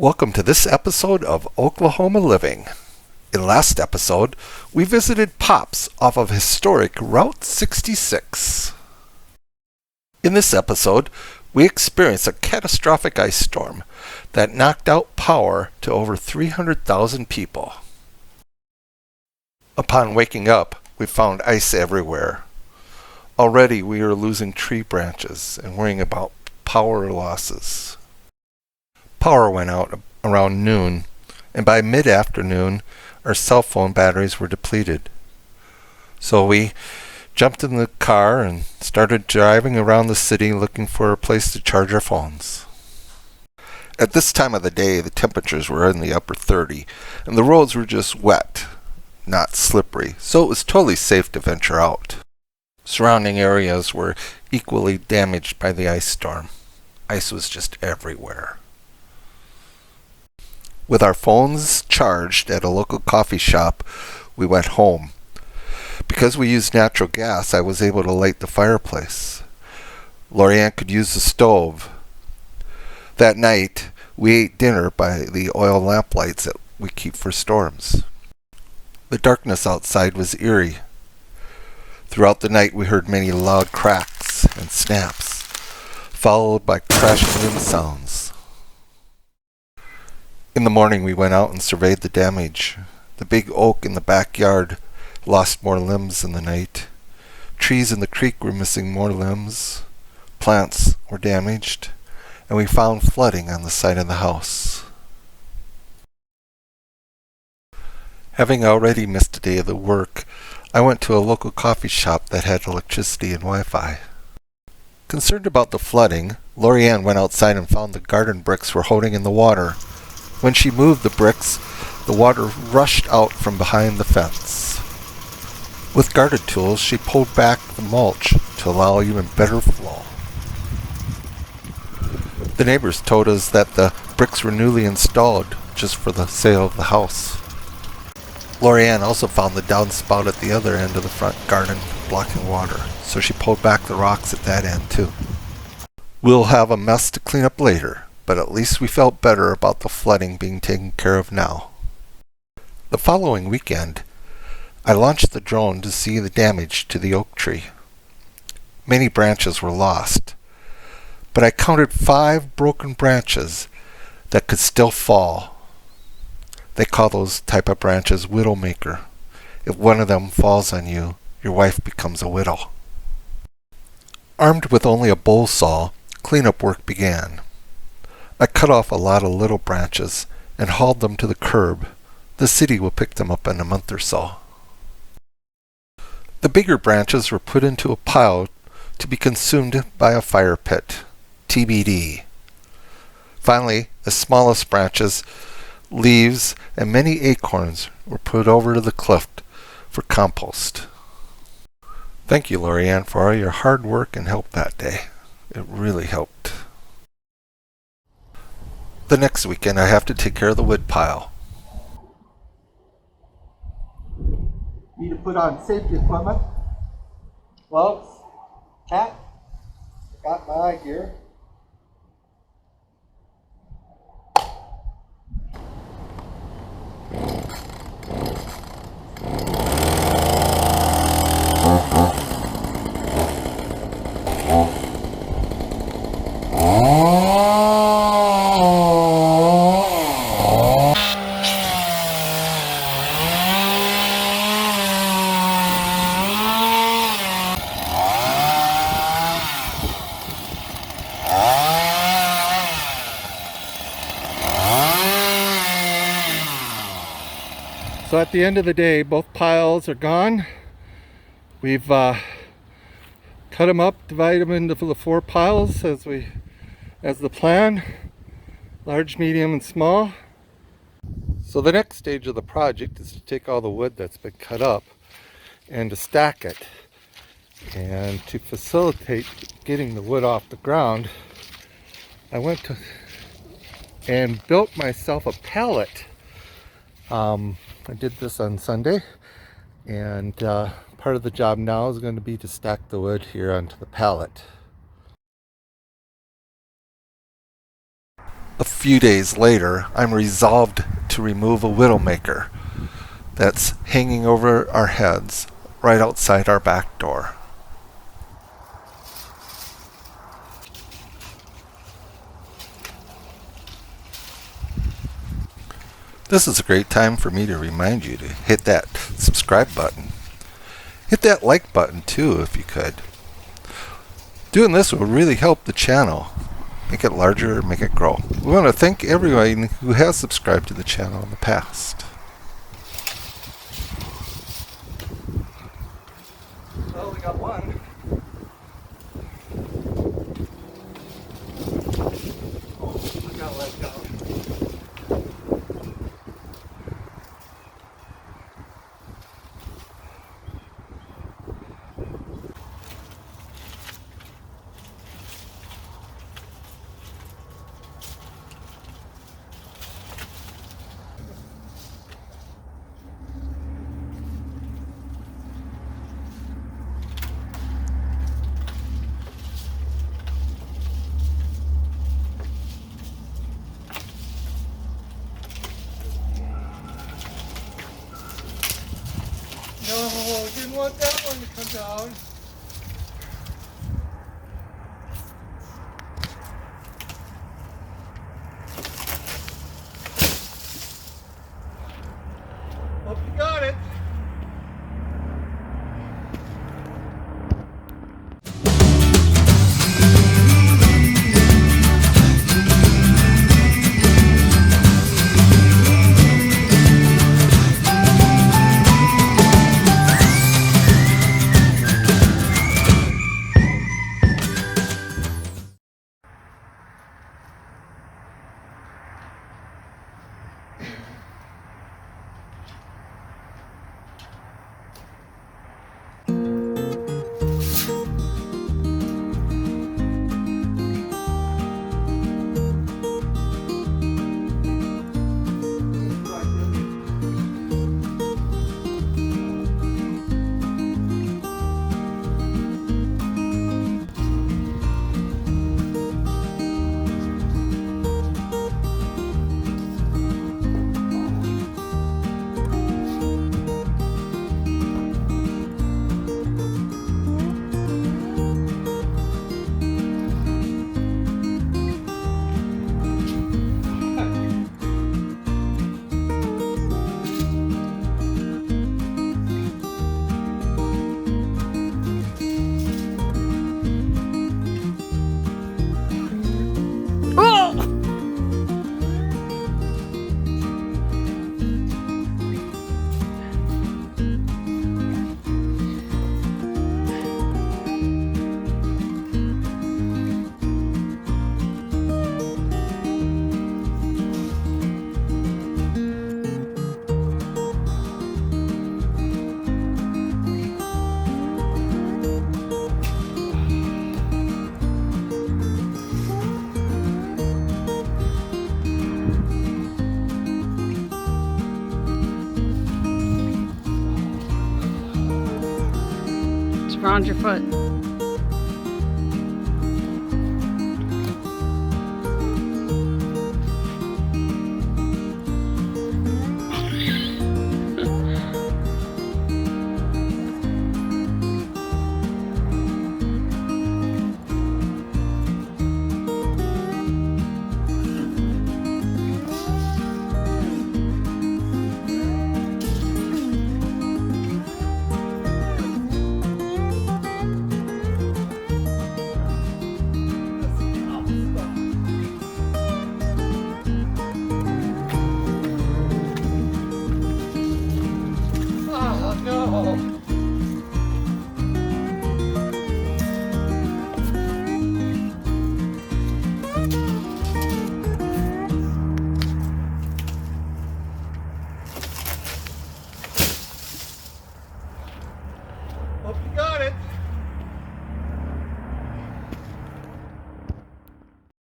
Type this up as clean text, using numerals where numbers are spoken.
Welcome to this episode of Oklahoma Living. In last episode, we visited Pops off of historic Route 66. In this episode, we experienced a catastrophic ice storm that knocked out power to over 300,000 people. Upon waking up, we found ice everywhere. Already we were losing tree branches and worrying about power losses. Power went out around noon, and by mid-afternoon, our cell phone batteries were depleted. So we jumped in the car and started driving around the city looking for a place to charge our phones. At this time of the day, the temperatures were in the upper 30, and the roads were just wet, not slippery, so it was totally safe to venture out. Surrounding areas were equally damaged by the ice storm. Ice was just everywhere. With our phones charged at a local coffee shop, we went home. Because we used natural gas, I was able to light the fireplace. Lorianne could use the stove. That night, we ate dinner by the oil lamp lights that we keep for storms. The darkness outside was eerie. Throughout the night, we heard many loud cracks and snaps, followed by crashing limb sounds. In the morning, we went out and surveyed the damage. The big oak in the backyard lost more limbs in the night. Trees in the creek were missing more limbs. Plants were damaged. And we found flooding on the side of the house. Having already missed a day of the work, I went to a local coffee shop that had electricity and Wi-Fi. Concerned about the flooding, Lorianne went outside and found the garden bricks were holding in the water. When she moved the bricks, the water rushed out from behind the fence. With garden tools, she pulled back the mulch to allow even better flow. The neighbors told us that the bricks were newly installed just for the sale of the house. Lorianne also found the downspout at the other end of the front garden blocking water, so she pulled back the rocks at that end too. We'll have a mess to clean up later, but at least we felt better about the flooding being taken care of now. The following weekend, I launched the drone to see the damage to the oak tree. Many branches were lost, but I counted 5 broken branches that could still fall. They call those type of branches widowmaker. If one of them falls on you, your wife becomes a widow. Armed with only a bowl saw, cleanup work began. I cut off a lot of little branches and hauled them to the curb. The city will pick them up in a month or so. The bigger branches were put into a pile to be consumed by a fire pit. TBD. Finally, the smallest branches, leaves, and many acorns were put over to the cliff for compost. Thank you, Lorianne, for all your hard work and help that day. It really helped. The next weekend, I have to take care of the wood pile. Need to put on safety equipment, gloves, hat, got my eye gear. So at the end of the day, both piles are gone. We've cut them up, divided them into the 4 piles as the plan, large, medium, and small. So the next stage of the project is to take all the wood that's been cut up and to stack it. And to facilitate getting the wood off the ground, I went to and built myself a pallet. I did this on Sunday, and part of the job now is going to be to stack the wood here onto the pallet. a few days later, I'm resolved to remove a widowmaker that's hanging over our heads right outside our back door. This is a great time for me to remind you to hit that subscribe button. Hit that like button too if you could. Doing this will really help the channel. Make it larger, make it grow. We want to thank everyone who has subscribed to the channel in the past. Well, we got one. Oh, I gotta let go. No, didn't want that one to come down. Hope you got it. It's around your foot.